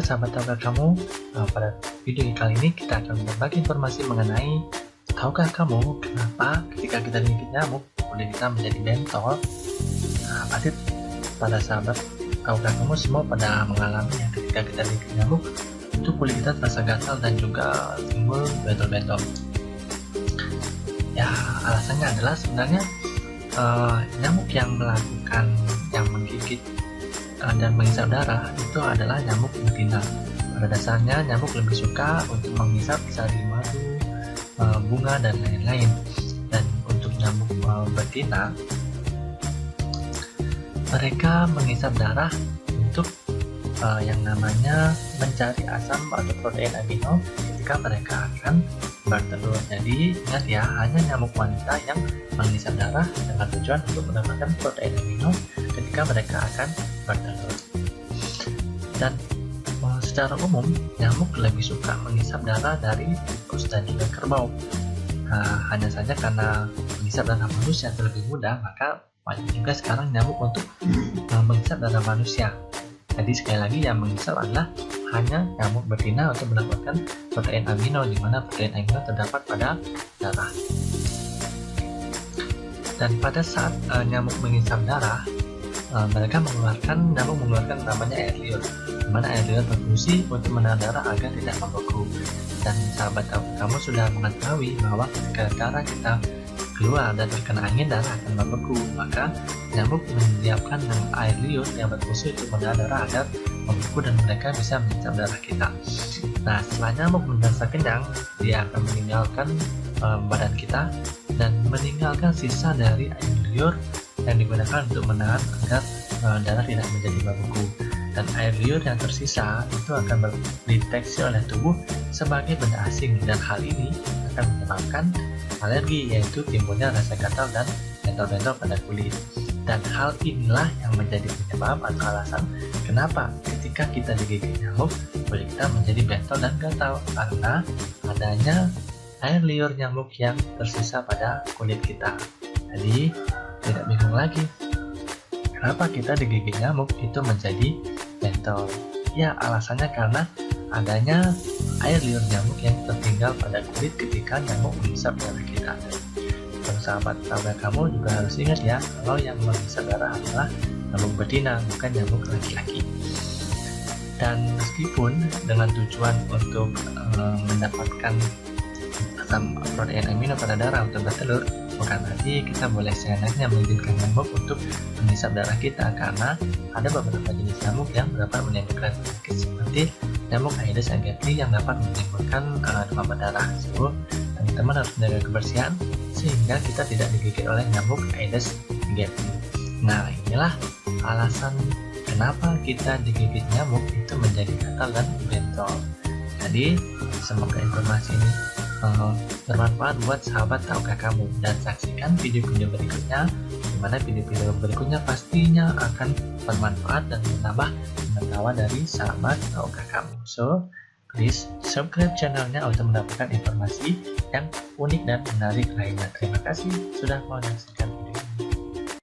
sahabat tahukah kamu, pada video kali ini kita akan berbagi informasi mengenai tahukah kamu kenapa ketika kita digigit nyamuk kulit kita menjadi bentol. Pada sahabat tahukah kamu semua pada mengalami yang ketika kita digigit nyamuk itu kulit kita terasa gatal dan juga timbul bentol-bentol. Ya, alasannya adalah sebenarnya nyamuk yang menggigit dan menghisap darah itu adalah nyamuk betina. Pada dasarnya nyamuk lebih suka untuk menghisap sari madu, bunga dan lain-lain. Dan untuk nyamuk betina, mereka menghisap darah untuk yang namanya mencari asam atau protein amino ketika mereka akan bertelur. Jadi ingat ya, hanya nyamuk wanita yang menghisap darah dengan tujuan untuk mendapatkan protein amino ketika mereka akan bertelur. Dan secara umum nyamuk lebih suka menghisap darah dari tikus dan juga kerbau. Hanya saja karena menghisap darah manusia lebih mudah, maka banyak juga sekarang nyamuk untuk menghisap darah manusia. Jadi sekali lagi yang menghisap adalah hanya nyamuk betina untuk mendapatkan protein amino, di mana protein amino terdapat pada darah. Dan pada saat nyamuk menghisap darah, nyamuk mengeluarkan namanya air liur, di mana air liur berfungsi untuk menahan darah agar tidak membeku. Dan sahabat kamu sudah mengetahui bahwa ketika darah kita keluar dan terkena angin, darah akan membeku, maka nyamuk menyiapkan air liur yang berfungsi untuk menahan darah agar membeku dan mereka bisa menghisap darah kita. Nah, setelah nyamuk merasa kenyang, dia akan meninggalkan badan kita dan meninggalkan sisa dari air liur yang digunakan untuk menahan agar darah tidak menjadi membeku. Dan air liur yang tersisa itu akan dideteksi oleh tubuh sebagai benda asing, dan hal ini akan menyebabkan alergi, yaitu timbulnya rasa gatal dan bentol-bentol pada kulit. Dan hal inilah yang menjadi penyebab atau alasan kenapa ketika kita digigit nyamuk kulit kita menjadi bentol dan gatal, karena adanya air liur nyamuk yang tersisa pada kulit kita. Jadi tidak bingung lagi kenapa kita digigit nyamuk itu menjadi bentol. Ya, alasannya karena adanya air liur nyamuk yang tertinggal pada kulit ketika nyamuk menghisap darah kita. Dan sahabat kamu juga harus ingat ya, kalau yang menghisap darah adalah nyamuk betina, bukan nyamuk laki-laki. Dan meskipun dengan tujuan untuk mendapatkan asam protein amino pada darah untuk bertelur, bukan berarti kita boleh seenaknya mengizinkan nyamuk untuk menghisap darah kita, karena ada beberapa jenis nyamuk yang dapat menimbulkan penyakit seperti nyamuk Aedes aegypti yang dapat menimbulkan demam berdarah. So, teman-teman harus menjaga kebersihan sehingga kita tidak digigit oleh nyamuk Aedes aegypti. Nah, inilah alasan kenapa kita digigit nyamuk itu menjadi gatal dan bentol. Jadi semoga informasi ini bermanfaat buat sahabat tahukah kamu, dan saksikan video-video berikutnya, di mana video-video berikutnya pastinya akan bermanfaat dan menambah pengetahuan dari sahabat tahukah kamu. So please subscribe channelnya untuk mendapatkan informasi yang unik dan menarik lainnya. Terima kasih sudah menyaksikan.